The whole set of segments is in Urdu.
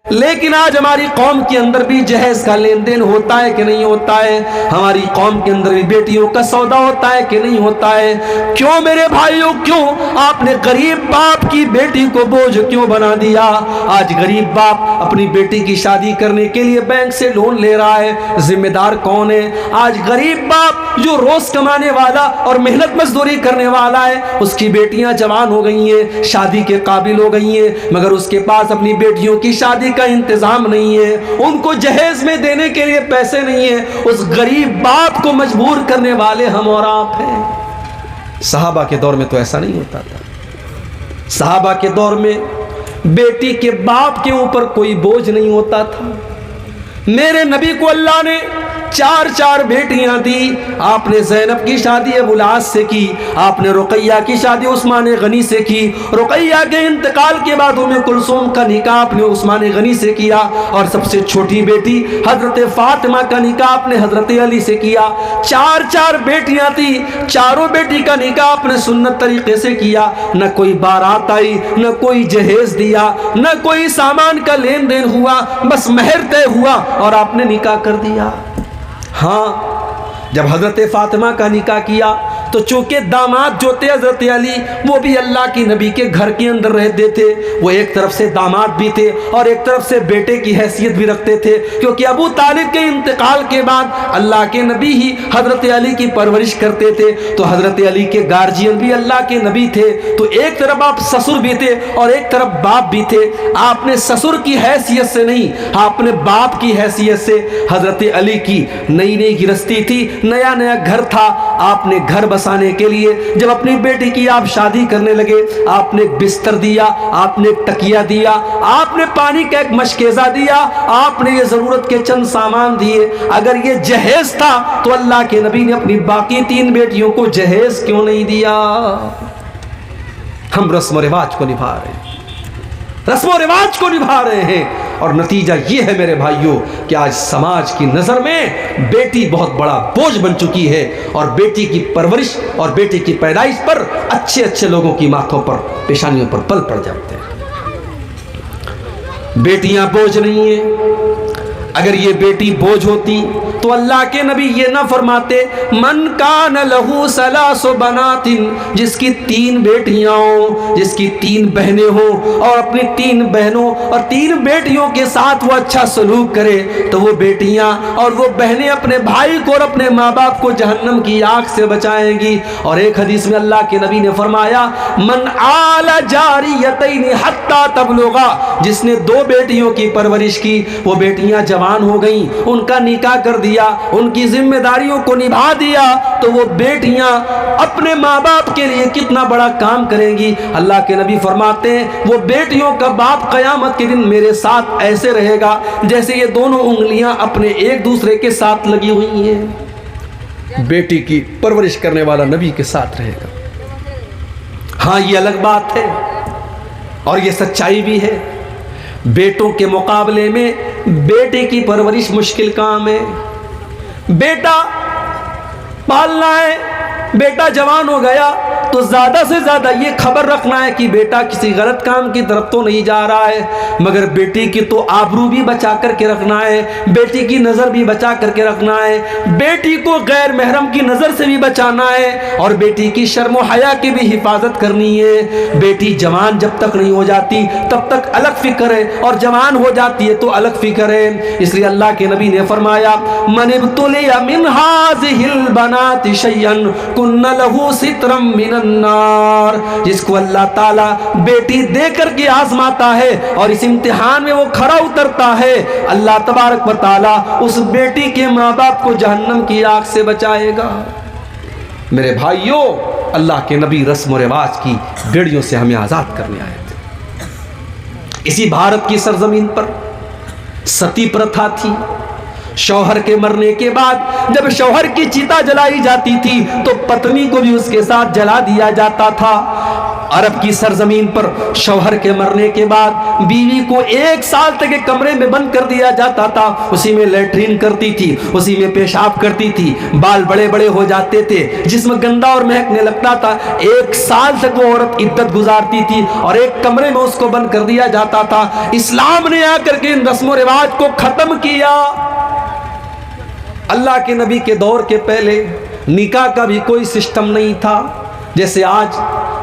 لیکن آج ہماری قوم کے اندر بھی جہیز کا لین دین ہوتا ہے کہ نہیں ہوتا ہے؟ ہماری قوم کے اندر بھی بیٹیوں کا سودا ہوتا ہے کہ نہیں ہوتا ہے؟ کیوں میرے بھائیوں، کیوں آپ نے غریب باپ کی بیٹی کو بوجھ کیوں بنا دیا؟ آج غریب باپ اپنی بیٹی کی شادی کرنے کے لیے بینک سے لون لے رہا ہے، ذمہ دار کون ہے؟ آج غریب باپ جو روز کمانے والا اور محنت مزدوری کرنے والا ہے، اس کی بیٹیاں جوان ہو گئی ہیں، شادی کے قابل ہو گئی ہیں، مگر اس کے پاس اپنی بیٹیوں کی شادی کا انتظام نہیں ہے، ان کو جہیز میں دینے کے لیے پیسے نہیں ہیں، اس غریب باپ کو مجبور کرنے والے ہم اور آپ ہیں۔ صحابہ کے دور میں تو ایسا نہیں ہوتا تھا۔ صحابہ کے دور میں بیٹی کے باپ کے اوپر کوئی بوجھ نہیں ہوتا تھا۔ میرے نبی کو اللہ نے چار بیٹیاں دی۔ آپ نے زینب کی شادی ابو العاص سے کی، آپ نے رقیہ کی شادی عثمان غنی سے کی، رقیہ کے انتقال کے بعد ام کلثوم کا نکاح آپ نے عثمان غنی سے کیا، اور سب سے چھوٹی بیٹی حضرت فاطمہ کا نکاح آپ نے حضرت علی سے کیا۔ چار بیٹیاں تھی، چاروں بیٹی کا نکاح آپ نے سنت طریقے سے کیا، نہ کوئی بارات آئی، نہ کوئی جہیز دیا، نہ کوئی سامان کا لین دین ہوا، بس مہر طے ہوا اور آپ نے نکاح کر دیا۔ ہاں، جب حضرت فاطمہ کا نکاح کیا تو چونکہ داماد جو تھے حضرت علی، وہ بھی اللہ کی نبی کے گھر کے اندر رہتے تھے، وہ ایک طرف سے داماد بھی تھے اور ایک طرف سے بیٹے کی حیثیت بھی رکھتے تھے، کیونکہ ابو طالب کے انتقال کے بعد اللہ کے نبی ہی حضرت علی کی پرورش کرتے تھے، تو حضرت علی کے گارجین بھی اللہ کے نبی تھے، تو ایک طرف آپ سسر بھی تھے اور ایک طرف باپ بھی تھے۔ آپ نے سسر کی حیثیت سے نہیں، آپ نے باپ کی حیثیت سے حضرت علی کی نئی گرستی تھی، نیا گھر تھا، آپ نے گھر بسانے کے لیے جب اپنی بیٹی کی آپ شادی کرنے لگے، آپ نے ایک بستر دیا، آپ نے ایک تکیہ دیا، آپ نے پانی کا ایک مشکیزہ دیا، آپ نے یہ ضرورت کے چند سامان دیے۔ اگر یہ جہیز تھا تو اللہ کے نبی نے اپنی باقی 3 بیٹیوں کو جہیز کیوں نہیں دیا؟ ہم رسم و رواج کو نبھا رہے ہیں، رسم و رواج کو نبھا رہے ہیں، اور نتیجہ یہ ہے میرے بھائیوں کہ آج سماج کی نظر میں بیٹی بہت بڑا بوجھ بن چکی ہے، اور بیٹی کی پرورش اور بیٹی کی پیدائش پر اچھے لوگوں کی ماتھوں پر، پیشانیوں پر پل پڑ جاتے ہیں۔ بیٹیاں بوجھ نہیں ہیں۔ اگر یہ بیٹی بوجھ ہوتی تو اللہ کے نبی یہ نہ فرماتے من کان لہو ثلاث بنات، جس کی 3 بیٹیاں ہوں، جس کی 3 بہنیں ہوں، اور اپنی 3 بہنوں اور 3 بیٹیوں کے ساتھ وہ اچھا سلوک کرے، تو وہ بیٹیاں اور وہ بہنیں اپنے بھائی کو اور اپنے ماں باپ کو جہنم کی آگ سے بچائیں گی۔ اور ایک حدیث میں اللہ کے نبی نے فرمایا من آل جاریتین حتی تبلغا، جس نے 2 بیٹیوں کی پرورش کی، وہ بیٹیاں جوان ہو گئیں، ان کا نکاح کر دیا، ان کی ذمہ داریوں کو نبھا دیا، تو وہ بیٹیاں اپنے ماں باپ کے لیے کتنا بڑا کام کریں گی۔ اللہ کے نبی فرماتے ہیں وہ بیٹیوں کا باپ قیامت کے دن میرے ساتھ ایسے رہے گا جیسے یہ دونوں انگلیاں اپنے ایک دوسرے کے ساتھ لگی ہوئی ہیں۔ بیٹی کی پرورش کرنے والا نبی کے ساتھ رہے گا۔ ہاں، یہ الگ بات ہے اور یہ سچائی بھی ہے، بیٹوں کے مقابلے میں بیٹے کی پرورش مشکل کام ہے۔ بیٹا پالنا ہے، بیٹا جوان ہو گیا تو زیادہ سے زیادہ یہ خبر رکھنا ہے کہ بیٹا کسی غلط کام کی طرف تو نہیں جا رہا ہے، مگر بیٹی کی تو آبرو بھی بچا کر کے رکھنا ہے، بیٹی کی نظر بھی بچا کر کے رکھنا ہے، بیٹی کو غیر محرم کی نظر سے بھی بچانا ہے، اور بیٹی کی شرم و حیا کی بھی حفاظت کرنی ہے۔ بیٹی جوان جب تک نہیں ہو جاتی تب تک الگ فکر ہے، اور جوان ہو جاتی ہے تو الگ فکر ہے۔ اس لیے اللہ کے نبی نے فرمایا من ابتلی من هذه البنات شيئا كن له سترا من النار، جس کو اللہ تعالیٰ بیٹی دے کر کے آزماتا ہے اور اس امتحان میں وہ کھرا اترتا ہے، اللہ تبارک و تعالیٰ اس بیٹی کے ماں باپ کو جہنم کی آگ سے بچائے گا۔ میرے بھائیوں، اللہ کے نبی رسم و رواج کی بیڑیوں سے ہمیں آزاد کرنے آئے تھے۔ اسی بھارت کی سرزمین پر ستی پرتھا تھی۔ شوہر کے مرنے کے بعد جب شوہر کی چتا جلائی جاتی تھی تو پتنی کو بھی اس کے ساتھ جلا دیا جاتا تھا۔ عرب کی سرزمین پر شوہر کے مرنے کے بعد بیوی کو 1 سال تک ایک کمرے میں بند کر دیا جاتا تھا، اسی میں لیٹرین کرتی تھی، اسی میں پیشاب کرتی تھی، بال بڑے بڑے ہو جاتے تھے، جسم گندا اور مہکنے لگتا تھا۔ 1 سال تک وہ عورت عدت گزارتی تھی اور ایک کمرے میں اس کو بند کر دیا جاتا تھا۔ اسلام نے آ کر کے ان رسم و رواج کو ختم کیا۔ اللہ کے نبی کے دور کے پہلے نکاح کا بھی کوئی سسٹم نہیں تھا، جیسے آج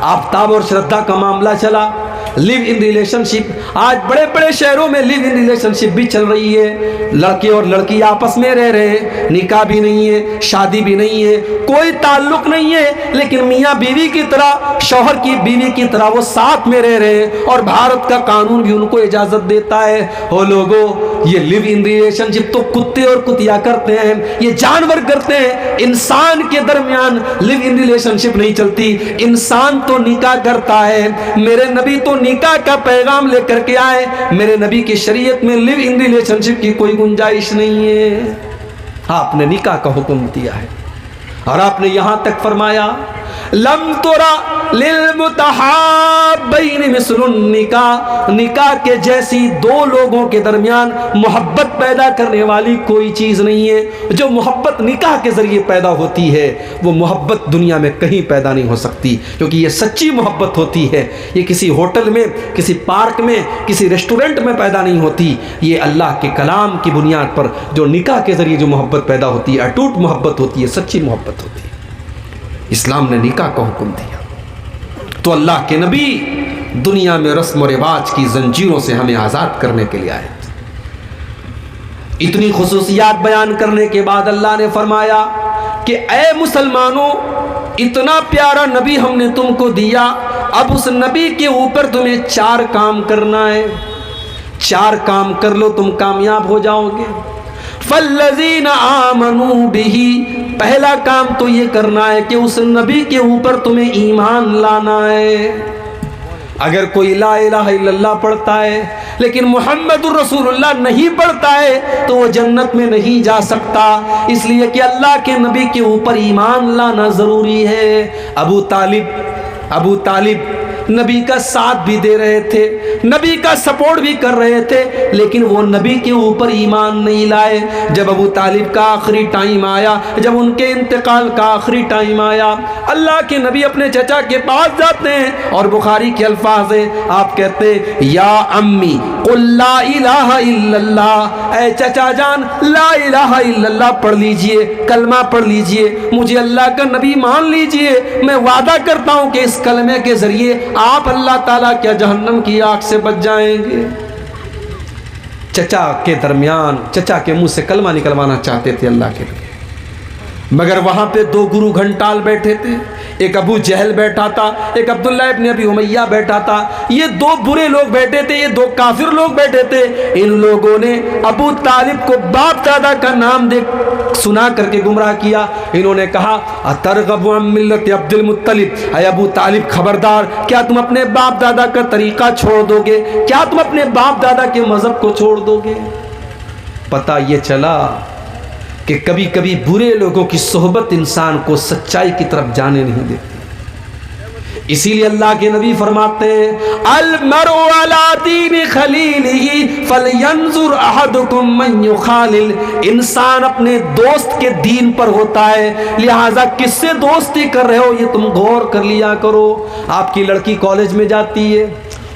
آفتاب اور شردا کا معاملہ چلا، لیو ان ریلیشن شپ۔ آج بڑے بڑے شہروں میں لیو ان ریلیشن شپ بھی چل رہی ہے، لڑکے اور لڑکی آپس میں رہ رہے ہیں، نکاح بھی نہیں ہے، شادی بھی نہیں ہے، کوئی تعلق نہیں ہے، لیکن میاں بیوی کی طرح، شوہر کی بیوی کی طرح وہ ساتھ میں رہ رہے ہیں، اور بھارت کا قانون بھی ان کو اجازت دیتا ہے۔ او لوگو، یہ لیو ان ریلیشن شپ تو کتے اور کتیا کرتے ہیں، یہ جانور کرتے ہیں، انسان کے درمیان لیو ان ریلیشن شپ نہیں چلتی۔ انسان تو نکاح کرتا ہے، میرے نبی تو نکاح کا پیغام لے کر کے آئے، میرے نبی کی شریعت میں لیو ان ریلیشن شپ کی کوئی گنجائش نہیں ہے۔ آپ نے نکاح کا حکم دیا ہے، اور آپ نے یہاں تک فرمایا لم ترى للمتحابین مثل النکاح، نکاح کے جیسی دو لوگوں کے درمیان محبت پیدا کرنے والی کوئی چیز نہیں ہے۔ جو محبت نکاح کے ذریعے پیدا ہوتی ہے وہ محبت دنیا میں کہیں پیدا نہیں ہو سکتی، کیونکہ یہ سچی محبت ہوتی ہے۔ یہ کسی ہوٹل میں، کسی پارک میں، کسی ریسٹورنٹ میں پیدا نہیں ہوتی، یہ اللہ کے کلام کی بنیاد پر جو نکاح کے ذریعے جو محبت پیدا ہوتی ہے، اٹوٹ محبت ہوتی ہے، سچی محبت ہوتی ہے۔ اسلام نے نکاح کا حکم دیا تو اللہ کے نبی دنیا میں رسم و رواج کی زنجیروں سے ہمیں آزاد کرنے کے لیے آئے۔ اتنی خصوصیات بیان کرنے کے بعد اللہ نے فرمایا کہ اے مسلمانوں، اتنا پیارا نبی ہم نے تم کو دیا، اب اس نبی کے اوپر تمہیں 4 کام کرنا ہے۔ 4 کام کر لو، تم کامیاب ہو جاؤ گے۔ فَالَّذِينَ آمَنُوا بِهِ، پہلا کام تو یہ کرنا ہے کہ اس نبی کے اوپر تمہیں ایمان لانا ہے۔ اگر کوئی لا الہ الا اللہ پڑھتا ہے لیکن محمد الرسول اللہ نہیں پڑھتا ہے تو وہ جنت میں نہیں جا سکتا، اس لیے کہ اللہ کے نبی کے اوپر ایمان لانا ضروری ہے۔ ابو طالب نبی کا ساتھ بھی دے رہے تھے، نبی کا سپورٹ بھی کر رہے تھے، لیکن وہ نبی کے اوپر ایمان نہیں لائے۔ جب ابو طالب کا آخری ٹائم آیا، جب ان کے انتقال کا آخری ٹائم آیا، اللہ کے نبی اپنے چچا کے پاس جاتے ہیں، اور بخاری کے الفاظ ہیں، آپ کہتے ہیں یا امی قل لا الہ الا اللہ، اے چچا جان لا الہ الا اللہ پڑھ لیجئے، کلمہ پڑھ لیجئے، مجھے اللہ کا نبی مان لیجئے، میں وعدہ کرتا ہوں کہ اس کلمے کے ذریعے آپ اللہ تعالیٰ کیا جہنم کی آگ سے بچ جائیں گے۔ چچا کے درمیان، چچا کے منہ سے کلمہ نکلوانا چاہتے تھے اللہ کے لیے، مگر وہاں پہ 2 گرو گھنٹال بیٹھے تھے، ایک ابو جہل بیٹھا تھا، ایک عبداللہ ابن ابی امیہ بیٹھا تھا۔ یہ 2 برے لوگ بیٹھے تھے، یہ 2 کافر لوگ بیٹھے تھے۔ ان لوگوں نے ابو طالب کو باپ دادا کا نام دے سنا کر کے گمراہ کیا۔ انہوں نے کہا اترغب عن ملت عبد المطلب، اے ابو طالب خبردار، کیا تم اپنے باپ دادا کا طریقہ چھوڑ دو گے؟ کیا تم اپنے باپ دادا کے مذہب کو چھوڑ دو گے؟ پتہ یہ چلا کہ کبھی کبھی برے لوگوں کی صحبت انسان کو سچائی کی طرف جانے نہیں دیتی۔ اسی لیے اللہ کے نبی فرماتے ہیں المرء علی دین خلیلہ فلینظر احدکم من یخالل، انسان اپنے دوست کے دین پر ہوتا ہے، لہٰذا کس سے دوستی کر رہے ہو یہ تم غور کر لیا کرو۔ آپ کی لڑکی کالج میں جاتی ہے،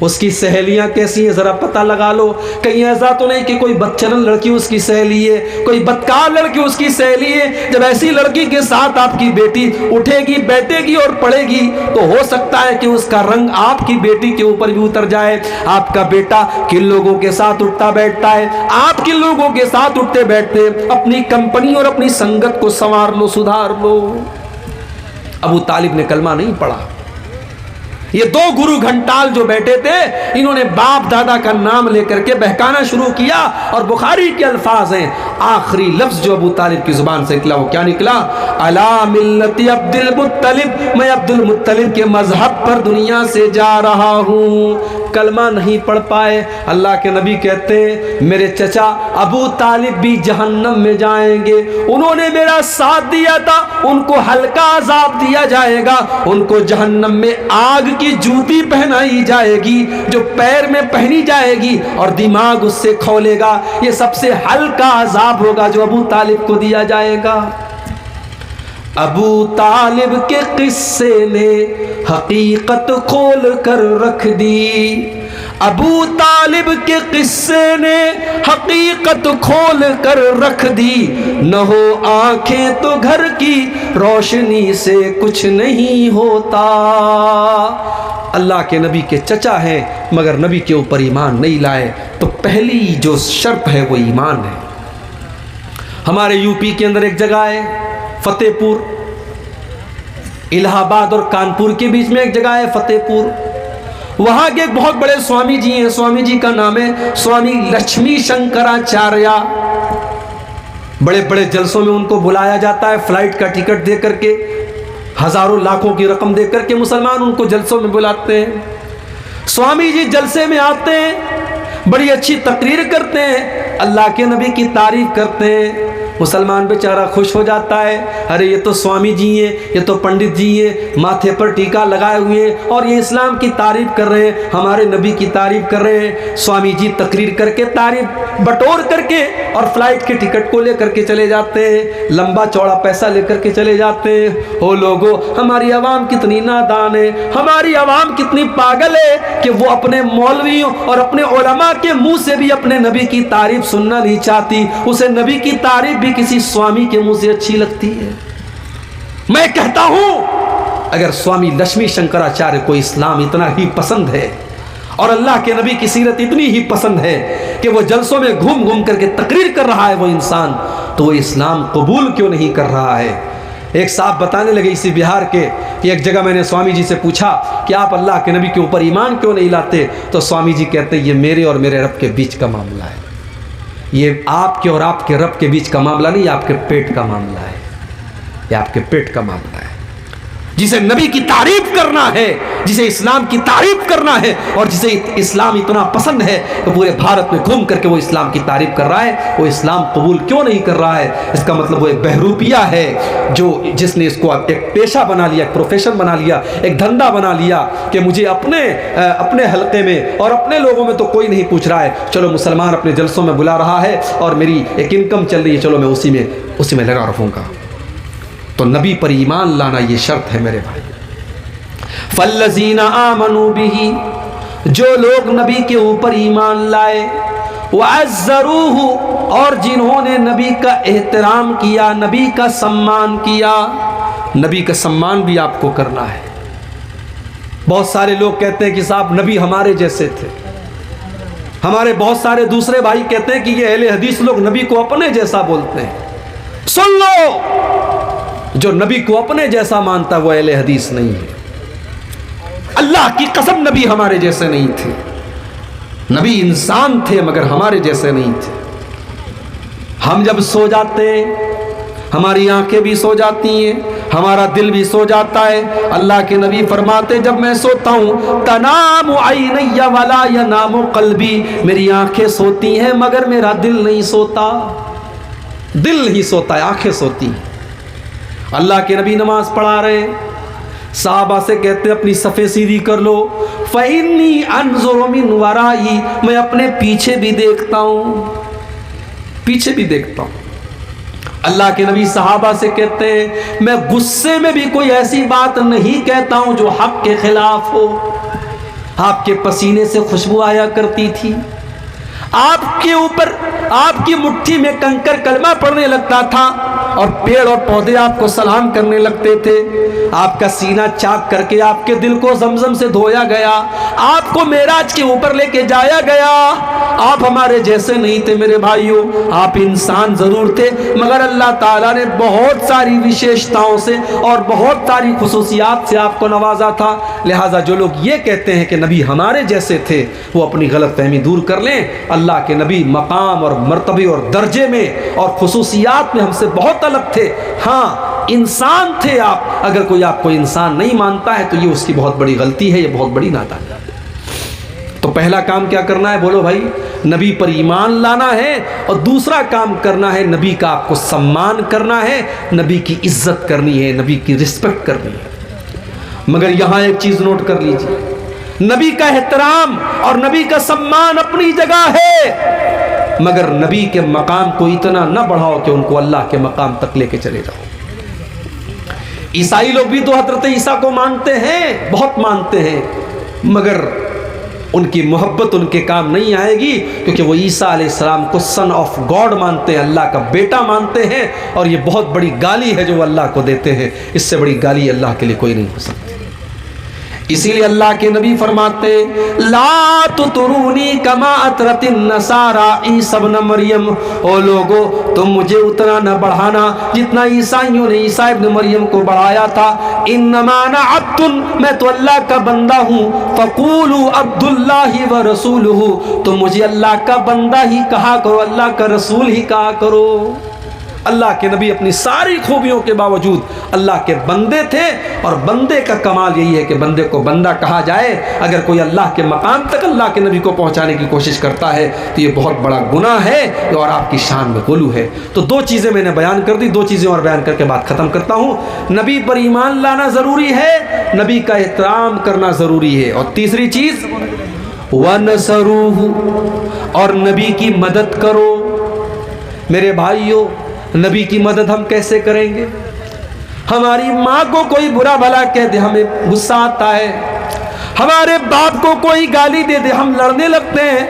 اس کی سہیلیاں کیسی ہیں ذرا پتہ لگا لو، کہیں ایسا تو نہیں کہ کوئی بدچلن لڑکی اس کی سہیلی ہے، کوئی بدکار لڑکی اس کی سہیلی ہے۔ جب ایسی لڑکی کے ساتھ آپ کی بیٹی اٹھے گی، بیٹھے گی اور پڑھے گی تو ہو سکتا ہے کہ اس کا رنگ آپ کی بیٹی کے اوپر بھی اتر جائے۔ آپ کا بیٹا کن لوگوں کے ساتھ اٹھتا بیٹھتا ہے، آپ کن لوگوں کے ساتھ اٹھتے بیٹھتے، اپنی کمپنی اور اپنی سنگت کو سنوار لو، سدھار لو۔ ابو طالب نے کلمہ نہیں پڑھا۔ یہ 2 گرو گھنٹال جو بیٹھے تھے، انہوں نے باپ دادا کا نام لے کر کے بہکانا شروع کیا، اور بخاری کے الفاظ ہیں، آخری لفظ جو ابو طالب کی زبان سے نکلا وہ کیا نکلا؟ علی ملت عبد المطلب، میں عبد المطلب کے مذہب پر دنیا سے جا رہا ہوں۔ کلمہ نہیں پڑھ پائے۔ اللہ کے نبی کہتے ہیں میرے چچا ابو طالب بھی جہنم میں جائیں گے، انہوں نے میرا ساتھ دیا تھا، ان کو ہلکا عذاب دیا جائے گا، ان کو جہنم میں آگ کی جوتی پہنائی جائے گی جو پیر میں پہنی جائے گی اور دماغ اس سے کھولے گا، یہ سب سے ہلکا عذاب ہوگا جو ابو طالب کو دیا جائے گا۔ ابو طالب کے قصے نے حقیقت کھول کر رکھ دی، ابو طالب کے قصے نے حقیقت کھول کر رکھ دی، نہ ہو آنکھیں تو گھر کی روشنی سے کچھ نہیں ہوتا۔ اللہ کے نبی کے چچا ہیں مگر نبی کے اوپر ایمان نہیں لائے، تو پہلی جو شرط ہے وہ ایمان ہے۔ ہمارے یو پی کے اندر ایک جگہ ہے فتح پور، الہ آباد اور کانپور کے بیچ میں ایک جگہ ہے فتح پور، وہاں کے ایک بہت بڑے سوامی جی ہیں، سوامی جی کا نام ہے سوامی لکشمی شنکراچاریہ۔ بڑے بڑے جلسوں میں ان کو بلایا جاتا ہے، فلائٹ کا ٹکٹ دے کر کے، ہزاروں لاکھوں کی رقم دے کر کے مسلمان ان کو جلسوں میں بلاتے ہیں۔ سوامی جی جلسے میں آتے ہیں، بڑی اچھی تقریر کرتے ہیں، اللہ کے نبی کی تعریف کرتے ہیں، مسلمان بیچارہ خوش ہو جاتا ہے، ارے یہ تو سوامی جی ہیں، یہ تو پنڈت جی ہیں، ماتھے پر ٹیکا لگائے ہوئے ہیں اور یہ اسلام کی تعریف کر رہے ہیں، ہمارے نبی کی تعریف کر رہے ہیں۔ سوامی جی تقریر کر کے تعریف بٹور کر کے اور فلائٹ کے ٹکٹ کو لے کر کے چلے جاتے ہیں، لمبا چوڑا پیسہ لے کر کے چلے جاتے ہیں۔ او لوگو، ہماری عوام کتنی نادان ہے، ہماری عوام کتنی پاگل ہے کہ وہ اپنے مولویوں اور اپنے علماء کے منہ سے بھی اپنے نبی کی تعریف سننا نہیں چاہتی، اسے نبی کی تعریف بھی کسی سوامی کے منہ سے اچھی لگتی ہے۔ میں کہتا ہوں اگر سوامی لکشمی شنکراچاریہ کو اسلام اتنا ہی پسند ہے اور اللہ کے نبی کی سیرت اتنی ہی پسند ہے کہ وہ جلسوں میں گھوم گھوم کر کے تقریر کر رہا ہے وہ انسان، تو وہ اسلام قبول کیوں نہیں کر رہا ہے؟ ایک صاحب بتانے لگے اسی بہار کے کہ ایک جگہ میں نے سوامی جی سے پوچھا کہ آپ اللہ کے نبی کے اوپر ایمان کیوں نہیں لاتے؟ تو سوامی جی کہتے یہ میرے اور میرے رب کے بیچ کا معاملہ ہے، یہ آپ کے اور آپ کے رب کے بیچ کا معاملہ نہیں، یہ آپ کے پیٹ کا معاملہ ہے، یہ آپ کے پیٹ کا معاملہ ہے۔ جسے نبی کی تعریف کرنا ہے، جسے اسلام کی تعریف کرنا ہے اور جسے اسلام اتنا پسند ہے کہ پورے بھارت میں گھوم کر کے وہ اسلام کی تعریف کر رہا ہے، وہ اسلام قبول کیوں نہیں کر رہا ہے؟ اس کا مطلب وہ ایک بہروپیہ ہے جس نے اس کو ایک پیشہ بنا لیا، ایک پروفیشن بنا لیا، ایک دھندا بنا لیا کہ مجھے اپنے حلقے میں اور اپنے لوگوں میں تو کوئی نہیں پوچھ رہا ہے، چلو مسلمان اپنے جلسوں میں بلا رہا ہے اور میری ایک انکم چل رہی ہے، چلو میں اسی میں لگا رہوں گا۔ تو نبی پر ایمان لانا یہ شرط ہے میرے بھائی۔ فالذین آمنوا بہ، جو لوگ نبی کے اوپر ایمان لائے، وعزروہ، اور جنہوں نے نبی کا احترام کیا، نبی کا سمان کیا۔ نبی کا سمان بھی آپ کو کرنا ہے۔ بہت سارے لوگ کہتے ہیں کہ صاحب نبی ہمارے جیسے تھے، ہمارے بہت سارے دوسرے بھائی کہتے ہیں کہ یہ اہل حدیث لوگ نبی کو اپنے جیسا بولتے ہیں۔ سن لو، جو نبی کو اپنے جیسا مانتا وہ اہل حدیث نہیں ہے۔ اللہ کی قسم نبی ہمارے جیسے نہیں تھے، نبی انسان تھے مگر ہمارے جیسے نہیں تھے۔ ہم جب سو جاتے ہیں ہماری آنکھیں بھی سو جاتی ہیں، ہمارا دل بھی سو جاتا ہے۔ اللہ کے نبی فرماتے جب میں سوتا ہوں تنام عینی ولا ینام قلبی، میری آنکھیں سوتی ہیں مگر میرا دل نہیں سوتا، دل نہیں سوتا ہے، آنکھیں سوتی ہیں۔ اللہ کے نبی نماز پڑھا رہے، صحابہ سے کہتے ہیں اپنی صفیں سیدھی کر لو، فَإِنِّي أَنظُرُ مِنْ وَرَائِي، میں اپنے پیچھے بھی دیکھتا ہوں، پیچھے بھی دیکھتا ہوں۔ اللہ کے نبی صحابہ سے کہتے ہیں میں غصے میں بھی کوئی ایسی بات نہیں کہتا ہوں جو حق کے خلاف ہو۔ آپ کے پسینے سے خوشبو آیا کرتی تھی، آپ کے اوپر آپ کی مٹھی میں کنکر کلمہ پڑھنے لگتا تھا اور پیڑ اور پودے آپ کو سلام کرنے لگتے تھے، آپ کا سینہ چاک کر کے آپ کے دل کو زمزم سے دھویا گیا، آپ کو معراج کے اوپر لے کے جایا گیا۔ آپ ہمارے جیسے نہیں تھے میرے بھائیوں، آپ انسان ضرور تھے مگر اللہ تعالیٰ نے بہت ساری وشیشتاؤں سے اور بہت ساری خصوصیات سے آپ کو نوازا تھا۔ لہٰذا جو لوگ یہ کہتے ہیں کہ نبی ہمارے جیسے تھے وہ اپنی غلط فہمی دور کر لیں۔ اللہ کے نبی مقام اور مرتبے اور درجے میں اور خصوصیات میں ہم سے بہت الگ تھے۔ ہاں انسان تھے آپ، اگر کوئی آپ کو انسان نہیں مانتا ہے تو یہ اس کی بہت بڑی غلطی ہے، یہ بہت بڑی نادانی ہے۔ تو پہلا کام کیا کرنا ہے؟ بولو بھائی، نبی پر ایمان لانا ہے، اور دوسرا کام کرنا ہے نبی کا آپ کو سمان کرنا ہے، نبی کی عزت کرنی ہے، نبی کی رسپیکٹ کرنی ہے۔ مگر یہاں ایک چیز نوٹ کر لیجیے، نبی کا احترام اور نبی کا سمان اپنی جگہ ہے، مگر نبی کے مقام کو اتنا نہ بڑھاؤ کہ ان کو اللہ کے مقام تک لے کے چلے جاؤ۔ عیسائی لوگ بھی تو حضرت عیسیٰ کو مانتے ہیں، بہت مانتے ہیں، مگر ان کی محبت ان کے کام نہیں آئے گی، کیونکہ وہ عیسیٰ علیہ السلام کو سن آف گاڈ مانتے ہیں، اللہ کا بیٹا مانتے ہیں، اور یہ بہت بڑی گالی ہے جو وہ اللہ کو دیتے ہیں، اس سے بڑی گالی اللہ کے لیے کوئی نہیں ہو سکتی۔ اسی لیے اللہ کے نبی فرماتے لا تطرونی کما اطرت النصارى عیسی ابن مریم، او لوگو تم مجھے اتنا نہ بڑھانا جتنا عیسائیوں نے عیسیٰ ابن مریم کو بڑھایا تھا۔ انما انا عبد، میں تو اللہ کا بندہ ہوں، فقولوا عبد اللہ ورسولہ، تو مجھے اللہ کا بندہ ہی کہا کرو، اللہ کا رسول ہی کہا کرو۔ اللہ کے نبی اپنی ساری خوبیوں کے باوجود اللہ کے بندے تھے، اور بندے کا کمال یہی ہے کہ بندے کو بندہ کہا جائے۔ اگر کوئی اللہ کے مقام تک اللہ کے نبی کو پہنچانے کی کوشش کرتا ہے تو یہ بہت بڑا گناہ ہے اور آپ کی شان میں غلو ہے۔ تو دو چیزیں میں نے بیان کر دی، دو چیزیں اور بیان کر کے بات ختم کرتا ہوں۔ نبی پر ایمان لانا ضروری ہے، نبی کا احترام کرنا ضروری ہے، اور تیسری چیز وَنَصَرُوهُ، اور نبی کی مدد کرو۔ میرے بھائیو، نبی کی مدد ہم کیسے کریں گے؟ ہماری ماں کو کوئی برا بھلا کہہ دے ہمیں غصہ آتا ہے، ہمارے باپ کو کوئی گالی دے دے ہم لڑنے لگتے ہیں۔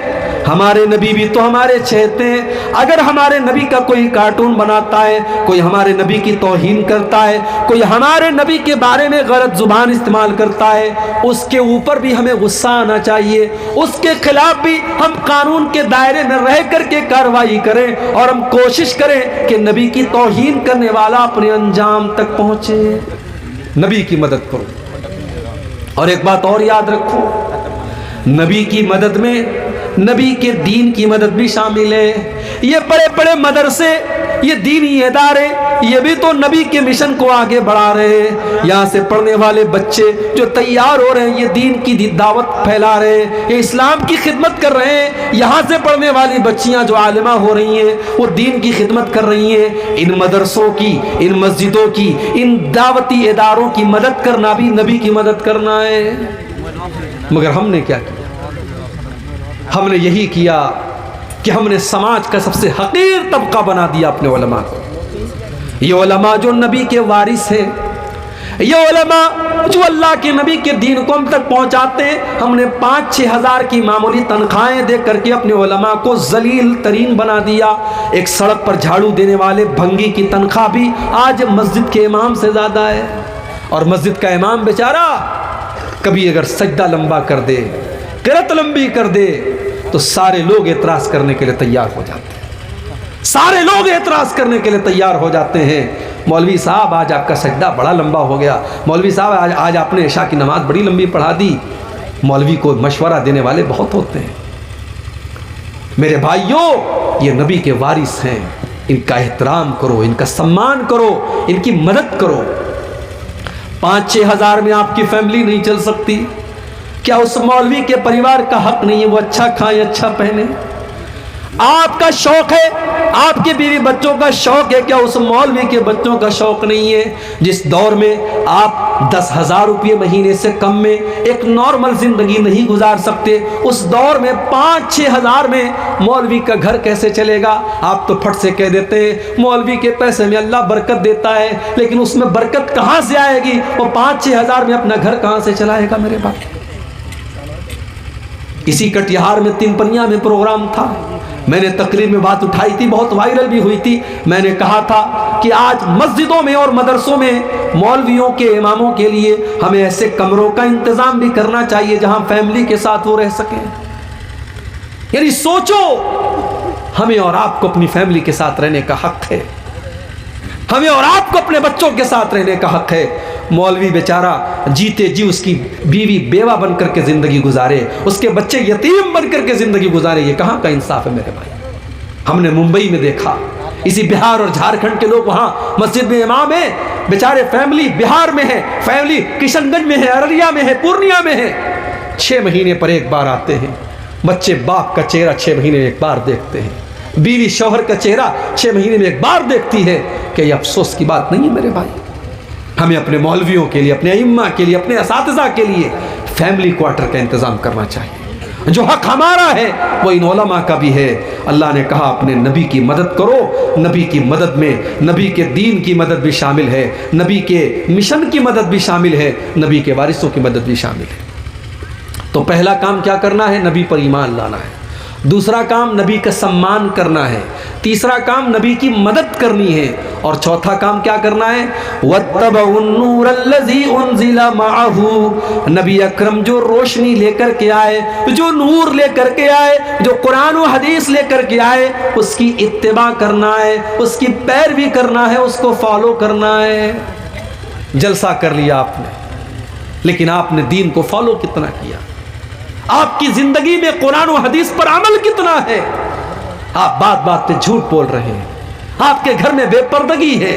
ہمارے نبی بھی تو ہمارے چہتے ہیں، اگر ہمارے نبی کا کوئی کارٹون بناتا ہے، کوئی ہمارے نبی کی توہین کرتا ہے، کوئی ہمارے نبی کے بارے میں غلط زبان استعمال کرتا ہے، اس کے اوپر بھی ہمیں غصہ آنا چاہیے، اس کے خلاف بھی ہم قانون کے دائرے میں رہ کر کے کارروائی کریں، اور ہم کوشش کریں کہ نبی کی توہین کرنے والا اپنے انجام تک پہنچے۔ نبی کی مدد کرو۔ اور ایک بات اور یاد رکھو، نبی کی مدد میں نبی کے دین کی مدد بھی شامل ہے۔ یہ بڑے بڑے مدرسے، یہ دینی ادارے، یہ بھی تو نبی کے مشن کو آگے بڑھا رہے ہیں۔ یہاں سے پڑھنے والے بچے جو تیار ہو رہے ہیں، یہ دین کی دعوت پھیلا رہے ہیں، یہ اسلام کی خدمت کر رہے ہیں۔ یہاں سے پڑھنے والی بچیاں جو عالمہ ہو رہی ہیں، وہ دین کی خدمت کر رہی ہیں۔ ان مدرسوں کی، ان مسجدوں کی، ان دعوتی اداروں کی مدد کرنا بھی نبی کی مدد کرنا ہے۔ مگر ہم نے کیا کیا؟ ہم نے یہی کیا کہ ہم نے سماج کا سب سے حقیر طبقہ بنا دیا اپنے علماء کو۔ یہ علماء جو نبی کے وارث ہیں، یہ علماء جو اللہ کے نبی کے دین کو ہم تک پہنچاتے ہیں، ہم نے 5-6 ہزار کی معمولی تنخواہیں دے کر کے اپنے علماء کو ذلیل ترین بنا دیا۔ ایک سڑک پر جھاڑو دینے والے بھنگی کی تنخواہ بھی آج مسجد کے امام سے زیادہ ہے، اور مسجد کا امام بیچارہ کبھی اگر سجدہ لمبا کر دے، قرات لمبی کر دے، تو سارے لوگ اعتراض کرنے کے لیے تیار ہو جاتے ہیں، سارے لوگ اعتراض کرنے کے لیے تیار ہو جاتے ہیں۔ مولوی صاحب آج آپ کا سجدہ بڑا لمبا ہو گیا، مولوی صاحب آج آپ نے عشاء کی نماز بڑی لمبی پڑھا دی۔ مولوی کو مشورہ دینے والے بہت ہوتے ہیں۔ میرے بھائیوں، یہ نبی کے وارث ہیں، ان کا احترام کرو، ان کا سمان کرو، ان کی مدد کرو۔ 5-6 ہزار میں آپ کی فیملی نہیں چل سکتی، کیا اس مولوی کے پریوار کا حق نہیں ہے وہ اچھا کھائیں، اچھا پہنے؟ آپ کا شوق ہے، آپ کے بیوی بچوں کا شوق ہے، کیا اس مولوی کے بچوں کا شوق نہیں ہے؟ جس دور میں آپ 10,000 روپے مہینے سے کم میں ایک نارمل زندگی نہیں گزار سکتے، اس دور میں 5-6 ہزار میں مولوی کا گھر کیسے چلے گا؟ آپ تو پھٹ سے کہہ دیتے ہیں مولوی کے پیسے میں اللہ برکت دیتا ہے، لیکن اس میں برکت کہاں سے آئے گی؟ وہ 5-6 ہزار میں اپنا گھر کہاں سے چلائے گا میرے باپ؟ اسی کٹیہار میں 3 پنیاں میں پروگرام تھا، میں نے تقریر میں بات اٹھائی تھی، بہت وائرل بھی ہوئی تھی۔ میں نے کہا تھا کہ آج مسجدوں میں اور مدرسوں میں مولویوں کے، اماموں کے لیے ہمیں ایسے کمروں کا انتظام بھی کرنا چاہیے جہاں فیملی کے ساتھ وہ رہ سکیں۔ یعنی سوچو، ہمیں اور آپ کو اپنی فیملی کے ساتھ رہنے کا حق ہے، ہمیں اور آپ کو اپنے بچوں کے ساتھ رہنے کا حق ہے۔ مولوی بیچارہ جیتے جی اس کی بیوی بیوہ بن کر کے زندگی گزارے، اس کے بچے یتیم بن کر کے زندگی گزارے، یہ کہاں کا انصاف ہے میرے بھائی؟ ہم نے ممبئی میں دیکھا، اسی بہار اور جھارکھنڈ کے لوگ وہاں مسجد میں امام ہیں، بیچارے فیملی بہار میں ہے، فیملی کشن گنج میں ہے، ارریا میں ہے، پورنیا میں ہے، 6 مہینے پر ایک بار آتے ہیں، بچے باپ کا چہرہ 6 مہینے میں ایک بار دیکھتے ہیں، بیوی شوہر کا چہرہ 6 مہینے میں ایک بار دیکھتی ہے۔ کہ یہ افسوس کی بات نہیں ہے میرے بھائی؟ ہمیں اپنے مولویوں کے لیے، اپنے ائمہ کے لیے، اپنے اساتذہ کے لیے فیملی کوارٹر کا انتظام کرنا چاہیے۔ جو حق ہمارا ہے وہ ان علماء کا بھی ہے۔ اللہ نے کہا اپنے نبی کی مدد کرو، نبی کی مدد میں نبی کے دین کی مدد بھی شامل ہے، نبی کے مشن کی مدد بھی شامل ہے، نبی کے وارثوں کی مدد بھی شامل ہے۔ تو پہلا کام کیا کرنا ہے؟ نبی پر ایمان لانا ہے۔ دوسرا کام نبی کا سمان کرنا ہے۔ تیسرا کام نبی کی مدد کرنی ہے۔ اور چوتھا کام کیا کرنا ہے؟ وَاتَّبَعُوا النُّورَ الَّذِي أُنزِلَ مَعَهُ، نبی اکرم جو روشنی لے کر کے آئے، جو نور لے کر کے آئے، جو قرآن و حدیث لے کر کے آئے، اس کی اتباع کرنا ہے، اس کی پیروی کرنا ہے، اس کو فالو کرنا ہے۔ جلسہ کر لیا آپ نے، لیکن آپ نے دین کو فالو کتنا کیا؟ آپ کی زندگی میں قرآن و حدیث پر عمل کتنا ہے؟ آپ بات بات پہ جھوٹ بول رہے ہیں، آپ کے گھر میں بے پردگی ہے،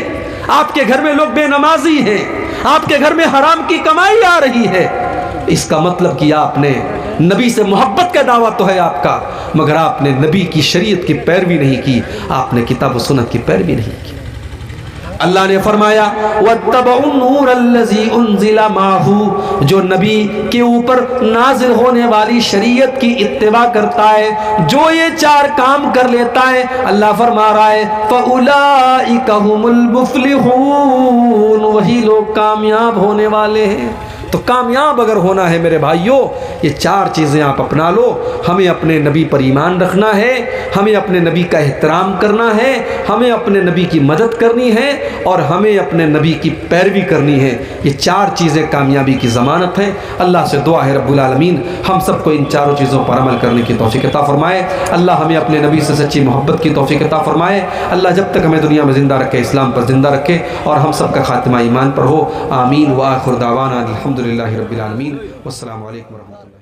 آپ کے گھر میں لوگ بے نمازی ہیں، آپ کے گھر میں حرام کی کمائی آ رہی ہے۔ اس کا مطلب کہ آپ نے نبی سے محبت کا دعویٰ تو ہے آپ کا، مگر آپ نے نبی کی شریعت کی پیروی نہیں کی، آپ نے کتاب و سنت کی پیروی نہیں کی۔ اللہ نے فرمایا وَاتَّبَعُوا النُّورَ الَّذِي أُنزِلَ مَعَهُ، جو نبی کے اوپر نازل ہونے والی شریعت کی اتباع کرتا ہے، جو یہ 4 کام کر لیتا ہے، اللہ فرما رہا ہے فَأُولَئِكَ هُمُ الْمُفْلِحُونَ، وہی لوگ کامیاب ہونے والے ہیں۔ تو کامیاب اگر ہونا ہے میرے بھائیوں، یہ 4 چیزیں آپ اپنا لو۔ ہمیں اپنے نبی پر ایمان رکھنا ہے، ہمیں اپنے نبی کا احترام کرنا ہے، ہمیں اپنے نبی کی مدد کرنی ہے، اور ہمیں اپنے نبی کی پیروی کرنی ہے۔ یہ 4 چیزیں کامیابی کی ضمانت ہیں۔ اللہ سے دعا ہے رب العالمین ہم سب کو ان 4 چیزوں پر عمل کرنے کی توفیق عطا فرمائے۔ اللہ ہمیں اپنے نبی سے سچی محبت کی توفیق عطا فرمائے۔ اللہ جب تک ہمیں دنیا میں زندہ رکھے، اسلام پر زندہ رکھے، اور ہم سب کا خاتمہ ایمان پر ہو۔ آمین۔ وآخر دعوانا الحمدللہ رب العالمین۔ والسلام علیکم ورحمۃ اللہ۔